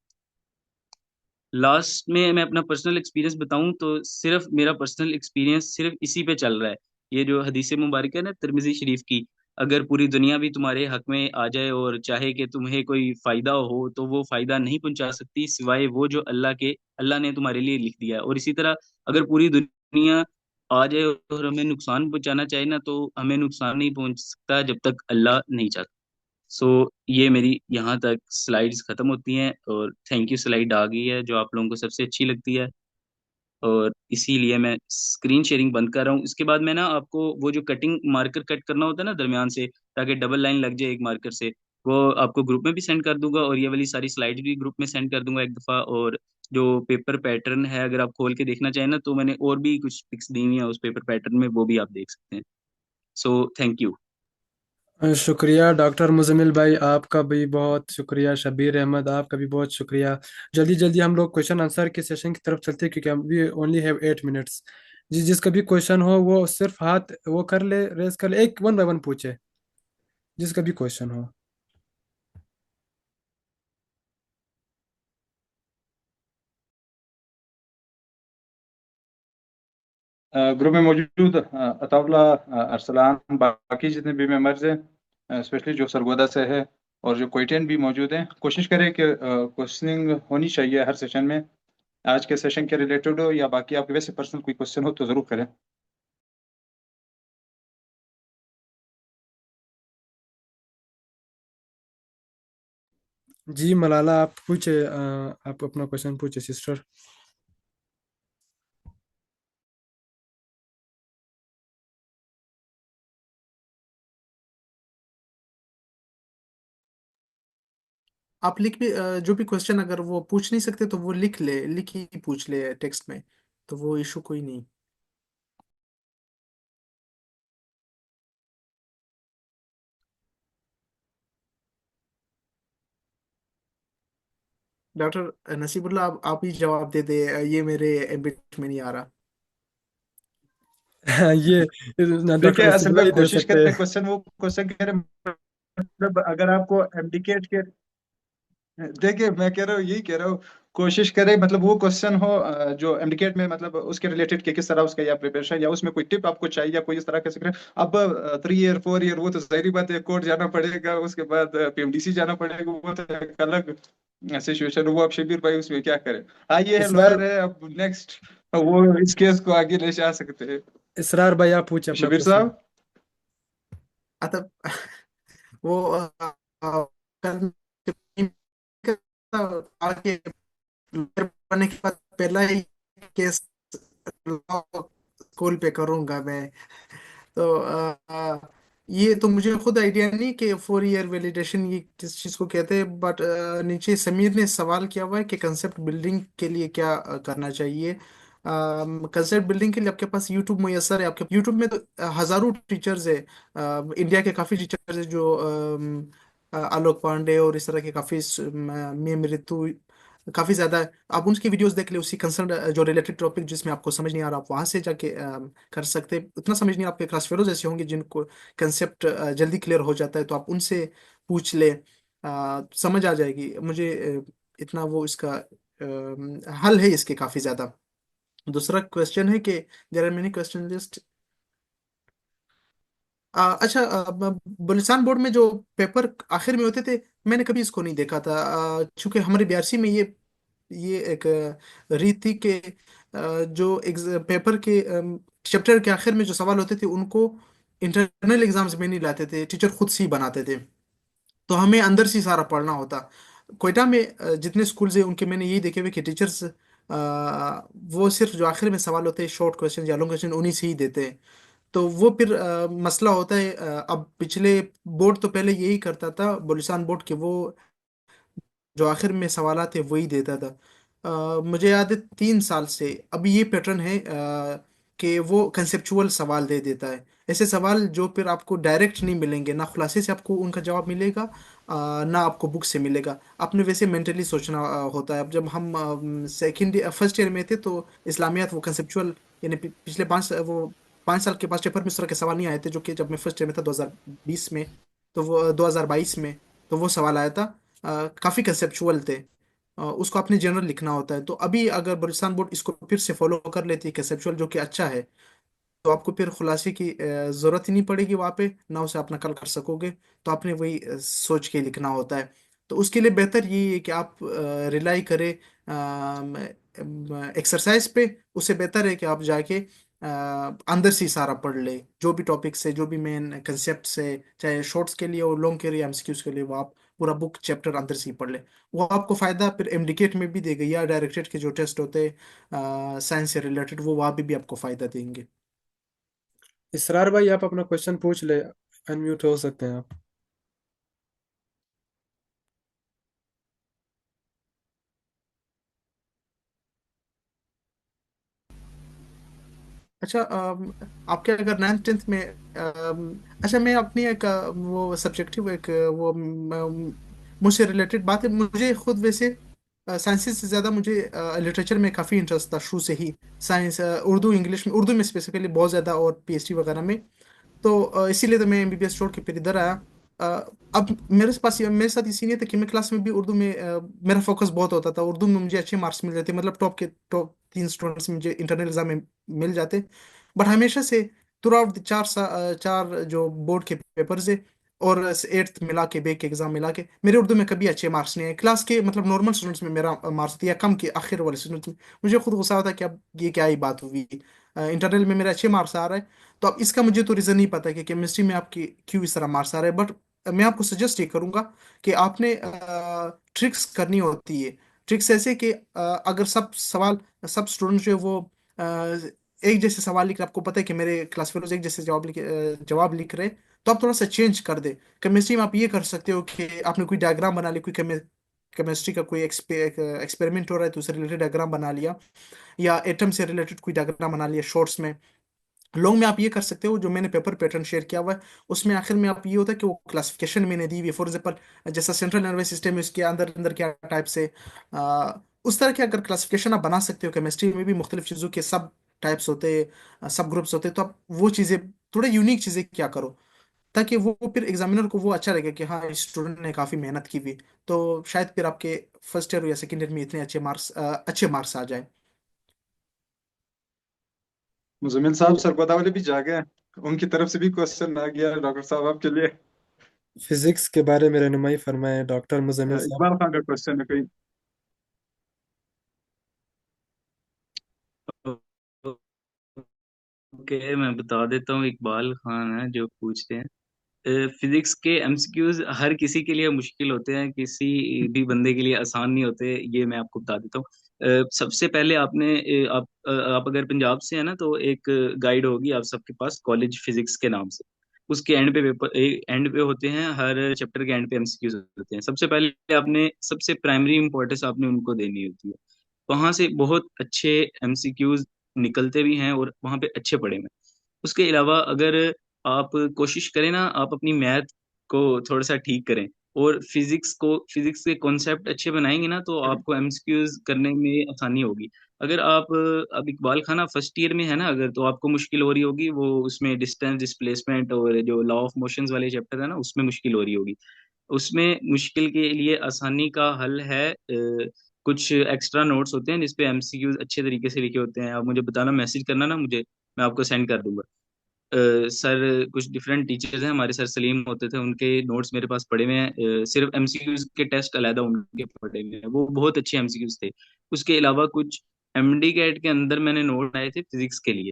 लास्ट में मैं अपना पर्सनल एक्सपीरियंस बताऊं, तो सिर्फ मेरा पर्सनल एक्सपीरियंस सिर्फ इसी पे चल रहा है। ये जो हदीस मुबारक है ना तिरमिजी शरीफ की, अगर पूरी दुनिया भी तुम्हारे हक में आ जाए और चाहे कि तुम्हें कोई फायदा हो, तो वो फायदा नहीं पहुंचा सकती सिवाय वो जो अल्लाह ने तुम्हारे लिए लिख दिया है। और इसी तरह अगर पूरी दुनिया आ जाए और हमें नुकसान पहुंचाना चाहे ना, तो हमें नुकसान नहीं पहुंच सकता जब तक अल्लाह नहीं चाहता। सो ये मेरी यहाँ तक स्लाइड्स खत्म होती हैं, और थैंक यू स्लाइड आ गई है जो आप लोगों को सबसे अच्छी लगती है, और इसीलिए मैं स्क्रीन शेयरिंग बंद कर रहा हूँ। इसके बाद मैं ना आपको वो जो कटिंग मार्कर कट करना होता है ना दरमियान से, ताकि डबल लाइन लग जाए एक मार्कर से, वो आपको ग्रुप में भी सेंड कर दूंगा, और ये वाली सारी स्लाइड भी ग्रुप में सेंड कर दूंगा एक दफ़ा। और जो पेपर पैटर्न है, अगर आप खोल के देखना चाहें ना, तो मैंने और भी कुछ पिक्स दी हुई हैं उस पेपर पैटर्न में, वो भी आप देख सकते हैं। So thank you.
शुक्रिया डॉक्टर मुजमिल भाई, आपका भी बहुत शुक्रिया। शबीर अहमद, आपका भी बहुत शुक्रिया। जल्दी जल्दी हम लोग क्वेश्चन आंसर के सेशन की तरफ चलते हैं, क्योंकि हम भी ओनली हैव 8 मिनट्स। जिसका भी क्वेश्चन हो वो सिर्फ हाथ वो कर ले, रेस कर ले, एक वन बाय वन पूछे, जिसका भी क्वेश्चन हो।
ग्रुप में मौजूद अताउल्ला, अरसलान, बाकी जितने भी मेंबर्स हैं, स्पेशली जो सरगोदा से है और जो क्वेटियन भी मौजूद हैं, कोशिश करें कि क्वेश्चनिंग होनी चाहिए हर सेशन में। आज के सेशन के रिलेटेड हो या बाकी आपके वैसे पर्सनल कोई क्वेश्चन हो तो ज़रूर करें।
जी मलाला, आप पूछे, आप अपना क्वेश्चन पूछे सिस्टर।
आप लिख भी जो भी क्वेश्चन अगर वो पूछ नहीं सकते तो वो लिख ही पूछ ले टेक्स्ट में, तो वो इशू कोई नहीं। डॉक्टर नसीबुल्ला, आप ही जवाब दे दे, ये मेरे एम्बिट में नहीं आ रहा।
ये
ठीक है,
डॉक्टर
असल
नसीब
में
भाई दे
कोशिश
सकते
करें
हैं।
क्वेश्चन, वो क्वेश्चन कह रहे मतलब अगर आपको एबडिकेट के, देखिए मैं कह रहा हूँ, यही कह रहा हूँ, कोशिश करें मतलब वो क्वेश्चन हो जो एमडीकेट में मतलब उसके रिलेटेड के किस तरह उसका या प्रिपरेशन या उसमें कोई टिप आपको चाहिए या कोई इस तरह का सीख रहे हैं। अब 3 ईयर 4 ईयर वो तो जाहिर बात है, कोर्ट जाना पड़ेगा, उसके बाद पीएमडीसी जाना पड़ेगा, वो तो एक अलग सिचुएशन। वो अब शबीर भाई उसमें क्या करें। हाँ ये है,
इसरार
लॉयर है, अब नेक्स्ट वो इस केस को आगे ले जा सकते हैं।
इसरार भाई आप पूछे अपना
शबीर
क्वेश्चन।
साहब।
अतः वो कल आगे lawyer बनने के बाद पहला ही केस लॉ स्कूल पे करूंगा मैं। तो ये तो मुझे खुद आइडिया नहीं कि 4 ईयर वैलिडेशन ये किस चीज़ को कहते हैं, बट नीचे समीर ने सवाल किया हुआ है कि कंसेप्ट बिल्डिंग के लिए क्या करना चाहिए। कंसेप्ट बिल्डिंग के लिए आपके पास यूट्यूब मैसर है, आपके यूट्यूब में तो हजारों टीचर्स है। इंडिया के काफ़ी टीचर्स है जो आलोक पांडे और इस तरह के काफ़ी मे मृत्यु काफ़ी ज़्यादा है। आप उनकी वीडियोस देख ले, उसी कंसर्न जो रिलेटेड टॉपिक जिसमें आपको समझ नहीं आ रहा, आप वहां से जाके कर सकते हैं। उतना समझ नहीं, आपके क्लास फेलोज ऐसे होंगे जिनको कंसेप्ट जल्दी क्लियर हो जाता है, तो आप उनसे पूछ ले, समझ आ जाएगी मुझे। इतना वो इसका हल है इसके काफ़ी ज़्यादा। दूसरा क्वेश्चन है कि there are many question list. अच्छा, बलुचिस्तान बोर्ड में जो पेपर आखिर में होते थे, मैंने कभी इसको नहीं देखा था। चूंकि हमारे बीआरसी में ये एक रीत थी कि जो पेपर के चैप्टर के आखिर में जो सवाल होते थे उनको इंटरनल एग्जाम्स में नहीं लाते थे, टीचर खुद से ही बनाते थे। तो हमें अंदर से ही सारा पढ़ना होता। कोयटा में जितने स्कूल्स हैं उनके मैंने यही देखे हुए कि टीचर्स वो सिर्फ जो आखिर में सवाल होते हैं, शॉर्ट क्वेश्चन या लॉन्ग क्वेश्चन, उन्हीं से ही देते हैं। तो वो फिर मसला होता है। अब पिछले बोर्ड तो पहले यही करता था, बलूचिस्तान बोर्ड के वो जो आखिर में सवाल थे वही देता था। मुझे याद है 3 साल से अभी ये पैटर्न है कि वो कंसेप्चुअल सवाल दे देता है। ऐसे सवाल जो फिर आपको डायरेक्ट नहीं मिलेंगे, ना खुलासे से आपको उनका जवाब मिलेगा, ना आपको बुक से मिलेगा। आपने वैसे मेंटली सोचना होता है। अब जब हम सेकेंड फर्स्ट ईयर में थे तो इस्लामियात वो कंसेप्चुअल, यानी पिछले 5 साल के पास पेपर में इस तरह के सवाल नहीं आए थे, जो कि जब मैं फर्स्ट ईयर में था 2020 में, तो वो 2022 में, तो वो सवाल आया था। काफ़ी कंसेप्चुअल थे। उसको अपने जनरल लिखना होता है। तो अभी अगर बलूचिस्तान बोर्ड इसको फिर से फॉलो कर लेती है कंसेप्चुअल, जो कि अच्छा है, तो आपको फिर खुलासे की ज़रूरत ही नहीं पड़ेगी वहाँ पे, ना उसे आप नकल कर सकोगे। तो आपने वही सोच के लिखना होता है। तो उसके लिए बेहतर यही है कि आप रिलाई करें एक्सरसाइज पे। उससे बेहतर है कि आप जाके अंदर से ही सारा पढ़ ले, जो भी टॉपिक से, जो भी मेन कंसेप्ट से, चाहे शॉर्ट्स के लिए और लॉन्ग के लिए, एमसीक्यूज के लिए, वो आप पूरा बुक चैप्टर अंदर से ही पढ़ ले। वो आपको फायदा फिर एमडीकेट में भी देगा, या डायरेक्टेड के जो टेस्ट होते हैं साइंस से रिलेटेड, वो वहाँ भी आपको फायदा देंगे।
इसरार भाई आप अपना क्वेश्चन पूछ ले, अनम्यूट हो सकते हैं आप।
अच्छा, आपके अगर 9th 10th में अच्छा, मैं अपनी एक वो सब्जेक्टिव एक मुझसे रिलेटेड बात है। मुझे खुद वैसे साइंसेस से ज़्यादा मुझे लिटरेचर में काफ़ी इंटरेस्ट था शुरू से ही। साइंस, उर्दू, इंग्लिश में, उर्दू में स्पेसिफिकली बहुत ज़्यादा, और पीएचडी वगैरह में। तो इसीलिए तो मैं एमबीबीएस छोड़ के फिर इधर आया। अ, अब मेरे साथ इसी नहीं था कि मैं क्लास में भी उर्दू में मेरा फोकस बहुत होता था। उर्दू में मुझे अच्छे मार्क्स मिल जाते, मतलब टॉप 3 स्टूडेंट्स मुझे इंटरनल एग्जाम में मिल जाते। बट हमेशा से थ्रू आउट 4 जो बोर्ड के पेपर्स है और 8th मिला के, बैक के एग्जाम मिला के, मेरे उर्दू में कभी अच्छे मार्क्स नहीं आए। क्लास के मतलब नॉर्मल स्टूडेंट्स में मेरा मार्क्स दिया कम के, आखिर वाले स्टूडेंट्स में। मुझे खुद गुस्सा होता कि अब ये क्या ही बात हुई। इंटरनल में मेरे अच्छे मार्क्स आ रहे हैं। तो अब इसका मुझे तो रीज़न नहीं पता कि केमिस्ट्री में आपकी क्यों इस तरह मार्क्स आ रहे हैं। बट मैं आपको सजेस्ट ये करूंगा कि आपने ट्रिक्स करनी होती है। ट्रिक्स ऐसे कि अगर सब सवाल, सब स्टूडेंट जो है वो एक जैसे सवाल लिख रहे, आपको पता है कि मेरे क्लास फेलोज एक जैसे जवाब लिख रहे, तो आप थोड़ा सा चेंज कर दे। केमिस्ट्री में आप ये कर सकते हो कि आपने कोई डायग्राम बना ली, कोई केमिस्ट्री का कोई एक्सपेरिमेंट हो रहा है तो उससे रिलेटेड डायग्राम बना लिया, या एटम से रिलेटेड कोई डायग्राम बना लिया शॉर्ट्स में। लॉन्ग में आप ये कर सकते हो, जो मैंने पेपर पैटर्न शेयर किया हुआ है उसमें आखिर में आप ये होता है कि वो क्लासिफिकेशन मैंने दी हुई है। फॉर एग्जाम्पल जैसा सेंट्रल नर्वस सिस्टम है उसके अंदर अंदर क्या टाइप से, उस तरह के अगर क्लासिफिकेशन आप बना सकते हो। केमिस्ट्री में भी मुख्तलिफ चीज़ों के सब टाइप्स होते हैं, सब ग्रुप्स होते हैं, तो आप वो चीज़ें थोड़े यूनिक चीज़ें क्या करो, ताकि वो फिर एग्जामिनर को वो अच्छा लगे कि हाँ इस स्टूडेंट ने काफ़ी मेहनत की हुई। तो शायद फिर आपके फर्स्ट ईयर या सेकेंड ईयर में इतने अच्छे मार्क्स आ जाए।
मुजम्मिल साहब सरबदा वाले भी जागे हैं, उनकी तरफ से भी क्वेश्चन आ गया डॉक्टर साहब आपके लिए।
फिजिक्स के बारे में रहनुमाई फरमाएं डॉक्टर मुजम्मिल साहब।
इकबाल खान का क्वेश्चन है कोई।
ओके, मैं बता देता हूँ। इकबाल खान है जो पूछते हैं। फिजिक्स के एमसीक्यूज हर किसी के लिए मुश्किल होते हैं, किसी भी बंदे के लिए आसान नहीं होते, ये मैं आपको बता देता हूँ। सबसे पहले आप अगर पंजाब से है ना, तो एक गाइड होगी आप सबके पास कॉलेज फिजिक्स के नाम से। उसके एंड पे होते हैं, हर चैप्टर के एंड पे एमसीक्यूज होते हैं। सबसे पहले आपने सबसे प्राइमरी इंपॉर्टेंस आपने उनको देनी होती है। वहां से बहुत अच्छे एमसीक्यूज निकलते भी हैं और वहां पे अच्छे पढ़े हुए हैं। उसके अलावा अगर आप कोशिश करें ना, आप अपनी मैथ को थोड़ा सा ठीक करें और फिजिक्स के कॉन्सेप्ट अच्छे बनाएंगे ना, तो आपको एमसीक्यूज करने में आसानी होगी। अगर आप अब इकबाल खाना फर्स्ट ईयर में है ना, अगर तो आपको मुश्किल हो रही होगी, वो उसमें डिस्टेंस डिस्प्लेसमेंट और जो लॉ ऑफ मोशंस वाले चैप्टर है ना, उसमें मुश्किल हो रही होगी। उसमें मुश्किल के लिए आसानी का हल है, कुछ एक्स्ट्रा नोट्स होते हैं जिसपे एमसीक्यूज अच्छे तरीके से लिखे होते हैं। आप मुझे बताना, मैसेज करना ना मुझे, मैं आपको सेंड कर दूंगा। सर कुछ डिफरेंट टीचर्स हैं हमारे, सर सलीम होते थे, उनके नोट्स मेरे पास पड़े हुए हैं। सिर्फ एमसीक्यूज के टेस्ट अलहदा उनके पड़े हुए हैं, वो बहुत अच्छे एमसीक्यूज थे। उसके अलावा कुछ एमडी कैट के अंदर मैंने नोट आए थे फिजिक्स के लिए।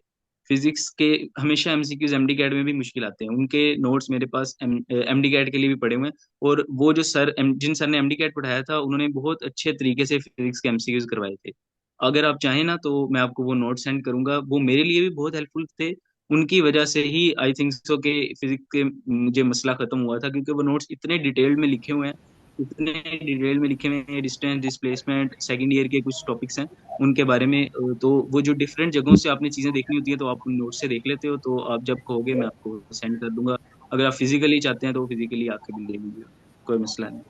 फिजिक्स के हमेशा एमसीक्यूज एमडी कैट में भी मुश्किल आते हैं, उनके नोट्स मेरे पास एमडी कैट के लिए भी पड़े हुए हैं। और वो जो जिन सर ने एमडी कैट पढ़ाया था, उन्होंने बहुत अच्छे तरीके से फिजिक्स के एमसीक्यूज करवाए थे। अगर आप चाहें ना, तो मैं आपको वो नोट सेंड करूंगा, वो मेरे लिए भी बहुत हेल्पफुल थे। उनकी वजह से ही आई थिंक सो के फिजिक्स के मुझे मसला खत्म हुआ था, क्योंकि वो नोट्स इतने डिटेल्ड में लिखे हुए हैं, इतने डिटेल में लिखे हुए हैं। डिस्टेंस डिस्प्लेसमेंट सेकंड ईयर के कुछ टॉपिक्स हैं उनके बारे में। तो वो जो डिफरेंट जगहों से आपने चीजें देखनी होती है, तो आप उन नोट से देख लेते हो। तो आप जब कहोगे मैं आपको सेंड कर दूंगा। अगर आप फिजिकली चाहते हैं तो फिजिकली आके भी ले लीजिए, कोई मसला नहीं।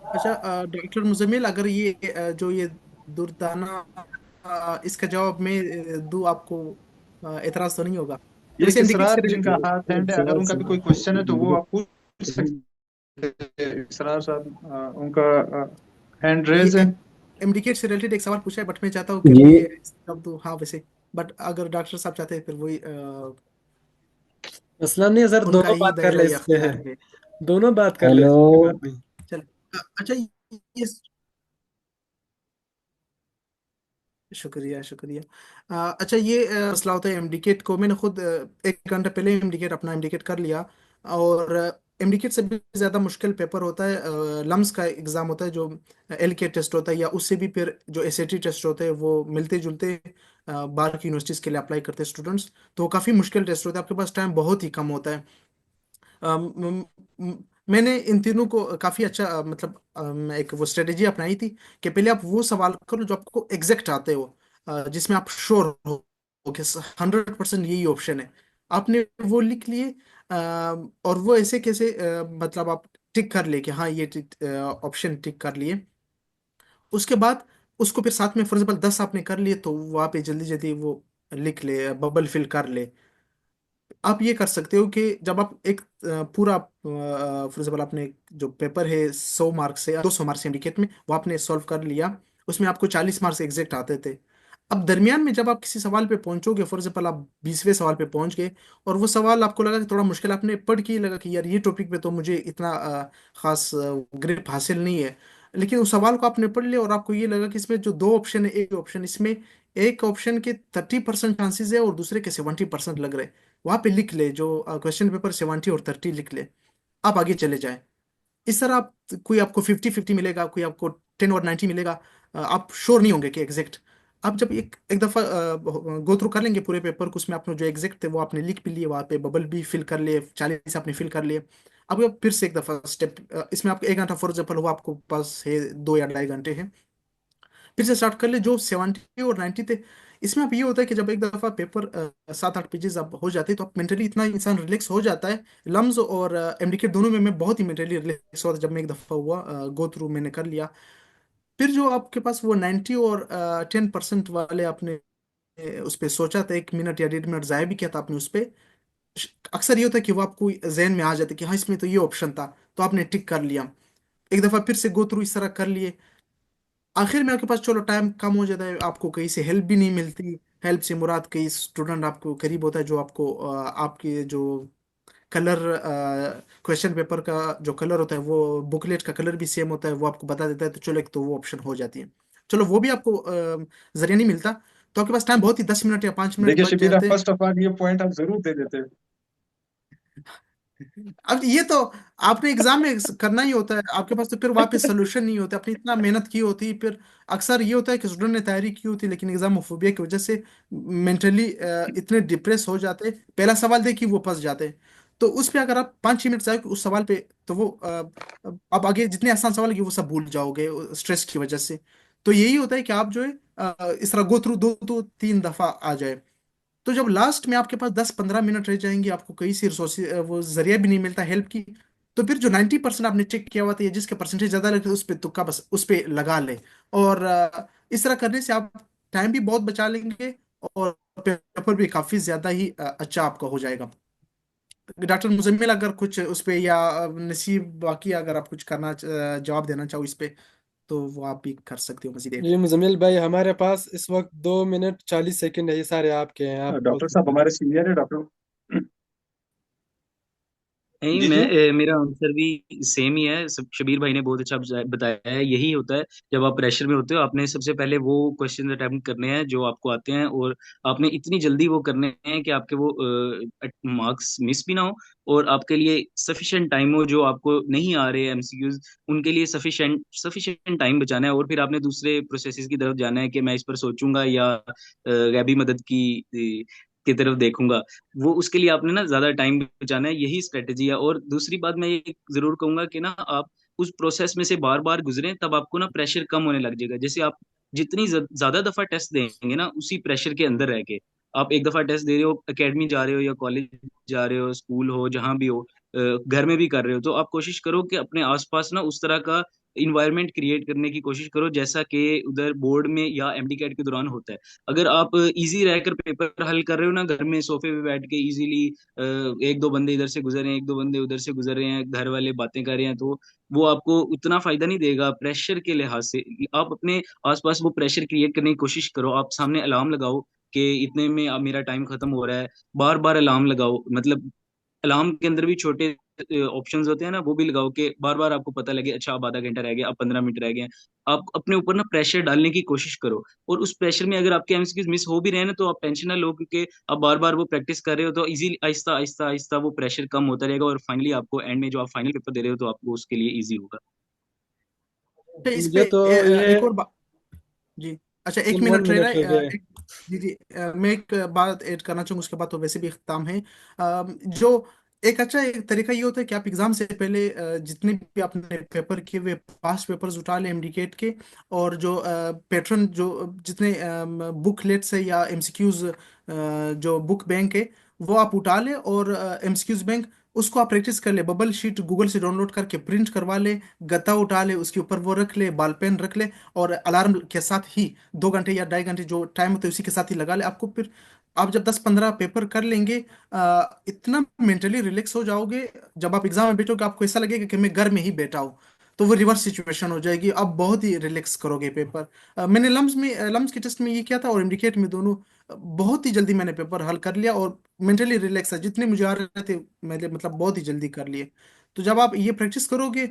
अच्छा डॉक्टर मुजम्मिल, अगर ये जो ये दुर्दाना इसका जवाब मैं दूं आपको, एतराज तो नहीं होगा?
ये
वैसे इंडिकेट
इसरार
करें।
जिनका हाथ हैंड है, अगर
सवाल
उनका भी कोई क्वेश्चन है तो वो आप पूछ सकते हैं। इसरार साहब, उनका हैंड
ये
रेज है।
इंडिकेट से रिलेटेड एक सवाल पूछा है, बट मैं चाहता हूँ कि
जी,
मैं जवाब दूं हाँ वैसे। बट अगर डॉक्टर साहब चाहते हैं फिर वही
मसला नहीं है सर,
उनका
दोनों
ही
बात कर
दायरा
ले
या
इस पे है।
अख्तियार है।
दोनों बात कर ले,
हेलो।
कोई बात नहीं।
चल अच्छा ये शुक्रिया शुक्रिया। अच्छा ये मसला होता है एमडीकेट को, मैंने खुद 1 घंटा पहले एमडीकेट अपना एमडीकेट कर लिया। और एमडीकेट से भी ज़्यादा मुश्किल पेपर होता है लम्स का एग्ज़ाम होता है, जो एल के टेस्ट होता है, या उससे भी फिर जो एसएटी टेस्ट होते हैं वो मिलते जुलते बाहर की यूनिवर्सिटीज़ के लिए अप्लाई करते हैं स्टूडेंट्स। तो वो काफ़ी मुश्किल टेस्ट होता है, आपके पास टाइम बहुत ही कम होता है। अम, म- मैंने इन तीनों को काफी अच्छा मतलब एक वो स्ट्रेटेजी अपनाई थी कि पहले आप वो सवाल करो जो आपको एग्जैक्ट आते हो, जिसमें आप श्योर हो कि 100% यही ऑप्शन है। आपने वो लिख लिए, और वो ऐसे कैसे मतलब आप टिक कर ले कि हाँ ये ऑप्शन टिक कर लिए। उसके बाद उसको फिर साथ में फॉर एग्जाम्पल 10 आपने कर लिए, तो वहाँ पे जल्दी जल्दी वो लिख ले, बबल फिल कर ले। आप ये कर सकते हो कि जब आप एक पूरा फॉर एग्जाम्पल आपने जो पेपर है 100 मार्क्स से 200 मार्क्स इंडिकेट में वो आपने सॉल्व कर लिया, उसमें आपको 40 मार्क्स एग्जैक्ट आते थे। अब दरमियान में जब आप किसी सवाल पे पहुंचोगे, फॉर एग्जाम्पल आप 20वें सवाल पे पहुंच गए, और वो सवाल आपको लगा कि थोड़ा मुश्किल, आपने पढ़ के ही लगा कि यार ये टॉपिक पे तो मुझे इतना खास ग्रिप हासिल नहीं है, लेकिन उस सवाल को आपने पढ़ लिया और आपको ये लगा कि इसमें जो दो ऑप्शन है, एक ऑप्शन इसमें एक ऑप्शन के 30% चांसेस है और दूसरे के 70% लग रहे हैं, वहां पे लिख ले जो क्वेश्चन पेपर 70 और 30 लिख ले, आप आगे चले जाए। इस तरह आप कोई आपको 50-50 मिलेगा, कोई आपको 10 और 90 मिलेगा, आप श्योर नहीं होंगे कि एग्जैक्ट। आप जब एक दफा गो थ्रू कर लेंगे पूरे पेपर को, उसमें आपने जो एग्जैक्ट थे वो आपने लिख भी लिए, वहाँ पे बबल भी फिल कर लिए, 40 आपने फिल कर लिए, आपको फिर से एक दफा स्टेप, इसमें आपको 1 घंटा फॉर एग्जाम्पल हुआ, आपको पास है 2 या 2.5 घंटे हैं, फिर से स्टार्ट कर ले जो 70 और 90 थे। इसमें अब ये होता है कि जब एक दफा पेपर 7-8 पेजेस अब हो जाते हैं तो आप मेंटली इतना इंसान रिलैक्स हो जाता है। लम्स और एमडीके दोनों में मैं बहुत ही मेंटली रिलैक्स हुआ था जब मैं एक दफा हुआ, गो थ्रू मैंने कर लिया। फिर जो आपके पास वो 90 और 10% वाले आपने उस पर सोचा था, 1 मिनट या 1.5 मिनट जाया भी किया था आपने उस पर, अक्सर ये होता है कि वो आपको जहन में आ जाता है कि हाँ इसमें तो ये ऑप्शन था, तो आपने टिक कर लिया। एक दफा फिर से गो थ्रू इस तरह कर लिए, आखिर में आपके पास चलो टाइम कम हो जाता है, आपको कहीं से हेल्प भी नहीं मिलती। हेल्प से मुराद कई स्टूडेंट आपको करीब होता है जो आपको आपके जो कलर, क्वेश्चन पेपर का जो कलर होता है वो बुकलेट का कलर भी सेम होता है, वो आपको बता देता है, तो चलो एक तो वो ऑप्शन हो जाती है। चलो वो भी आपको जरिया नहीं मिलता, तो आपके पास टाइम बहुत ही 10 मिनट या 5 मिनट
देखिए
बच
शबीरा,
जाते।
फर्स्ट ऑफ ऑल ये पॉइंट आप जरूर दे देते।
अब ये तो आपने एग्जाम में करना ही होता है, आपके पास तो फिर वापस सोल्यूशन नहीं होता, आपने इतना मेहनत की होती है। फिर अक्सर ये होता है कि स्टूडेंट ने तैयारी की होती है लेकिन एग्जामोफोबिया की वजह से मेंटली इतने डिप्रेस हो जाते, पहला सवाल देख के वो फंस जाते। तो उस पे अगर आप 5-6 मिनट जाए उस सवाल पे, तो वो आप आगे जितने आसान सवाल है वो सब भूल जाओगे स्ट्रेस की वजह से। तो यही होता है कि आप जो है इस तरह गो थ्रू 2-3 दफा आ जाए। तो जब लास्ट में आपके पास 10-15 मिनट रह जाएंगे, आपको कहीं से रिसोर्स वो जरिया भी नहीं मिलता हेल्प की, तो फिर जो 90% आपने चेक किया हुआ था या जिसके परसेंटेज ज्यादा लगे उस पर तुक्का बस उस पे लगा ले। और इस तरह करने से आप टाइम भी बहुत बचा लेंगे और पेपर भी काफी ज्यादा ही अच्छा आपका हो जाएगा। डॉक्टर मुजम्मिल अगर कुछ उस पे या नसीब बाकी अगर आप कुछ करना जवाब देना चाहो इस पे, तो वो आप भी कर सकते हो मजीद ऐड।
जी मुजम्मिल भाई, हमारे पास इस वक्त 2 मिनट 40 सेकंड है, ये सारे आपके हैं, आप बोल
डॉक्टर साहब
सकते हैं।
हमारे सीनियर है डॉक्टर।
नहीं,
जी
मैं
जी।
मेरा आंसर भी सेम ही है। शबीर भाई ने बहुत अच्छा बताया है। यही होता है जब आप प्रेशर में होते हो, आपने सबसे पहले वो क्वेश्चन अटेम्प्ट करने हैं जो आपको आते हैं, और आपने इतनी जल्दी वो करने हैं कि आपके वो मार्क्स मिस भी ना हो, और आपके लिए सफिशिएंट टाइम हो, जो आपको नहीं आ रहे एमसीक्यूज उनके लिए सफिशिएंट सफिशिएंट टाइम बचाना है। और फिर आपने दूसरे प्रोसेसेस की तरफ जाना है कि मैं इस पर सोचूंगा या गैबी मदद की तरफ देखूंगा। वो उसके लिए आपने ना ज्यादा टाइम बचाना है, यही स्ट्रेटेजी है। और दूसरी बात मैं ये जरूर कहूंगा कि ना आप उस प्रोसेस में से बार बार गुजरें, तब आपको ना प्रेशर कम होने लग जाएगा। जैसे आप जितनी ज्यादा दफा टेस्ट देंगे ना, उसी प्रेशर के अंदर रह के, आप एक दफा टेस्ट दे रहे हो, एकेडमी जा रहे हो या कॉलेज जा रहे हो, स्कूल हो जहां भी हो, घर में भी कर रहे हो, तो आप कोशिश करो कि अपने आसपास ना उस तरह का इन्वायरमेंट क्रिएट करने की कोशिश करो जैसा कि उधर बोर्ड में या एमडी कैट के दौरान होता है। अगर आप इजी रहकर पेपर हल कर रहे हो ना, घर में सोफे पे बैठ के इजीली, एक दो बंदे इधर से गुजर रहे हैं, एक दो बंदे उधर से गुजर रहे हैं, घर वाले बातें कर रहे हैं, तो वो आपको उतना फायदा नहीं देगा प्रेशर के लिहाज से। आप अपने आसपास वो प्रेशर क्रिएट करने की कोशिश करो। आप सामने अलार्म लगाओ कि इतने में अब मेरा टाइम खत्म हो रहा है। बार बार अलार्म लगाओ, मतलब अलार्म के अंदर भी छोटे ऑप्शंस होते हैं ना, वो भी लगाओ कि बार बार आपको पता लगे अच्छा अब आधा घंटा रह गया, अब 15 मिनट रह गए हैं। आप अपने ऊपर ना प्रेशर डालने की कोशिश करो, और उस प्रेशर में अगर आपके एमसीक्यूज मिस हो भी रहे हैं ना, तो आप टेंशन ना लो, क्योंकि आप बार बार वो प्रैक्टिस कर रहे हो, तो इजी आहिस्ता आहिस्ता आहिस्ता वो प्रेशर कम होता रहेगा, और फाइनली आपको एंड में जो आप फाइनल पेपर दे रहे हो, तो आपको उसके लिए ईजी होगा।
अच्छा, इस पे
मुझे तो ये
एक और बात। जी। अच्छा, एक
1
मिनट रह रहा
मिनट रह
है,
गया है।
जी जी, मैं एक बात ऐड करना चाहूँगा, उसके बाद तो वैसे भी इख्तिताम है। जो एक अच्छा एक तरीका ये होता है कि आप एग्जाम से पहले जितने भी आपने पेपर किए हुए पास्ट पेपर्स उठा लें एमडीकेट के, और जो पैटर्न जो जितने बुकलेट्स है या एमसीक्यूज जो बुक बैंक है वो आप उठा लें, और एमसीक्यूज बैंक उसको आप प्रैक्टिस कर ले, बबल शीट गूगल से डाउनलोड करके प्रिंट करवा ले, गत्ता उठा ले उसके ऊपर वो रख ले, बॉल पेन रख ले, और अलार्म के साथ ही 2 घंटे या 2.5 घंटे जो टाइम होता है उसी के साथ ही लगा ले। आपको फिर आप जब 10-15 पेपर कर लेंगे, इतना मेंटली रिलैक्स हो जाओगे, जब आप एग्जाम में बैठोगे आपको ऐसा लगेगा कि मैं घर में ही बैठा हूँ। तो वो रिवर्स सिचुएशन हो जाएगी, आप बहुत ही रिलैक्स करोगे पेपर। मैंने लम्स के टेस्ट में ये किया था और इंडिकेट में दोनों, बहुत ही जल्दी मैंने पेपर हल कर लिया और मेंटली रिलैक्स है, जितने मुझे आ रहे थे मैंने मतलब बहुत ही जल्दी कर लिए। तो जब आप ये प्रैक्टिस करोगे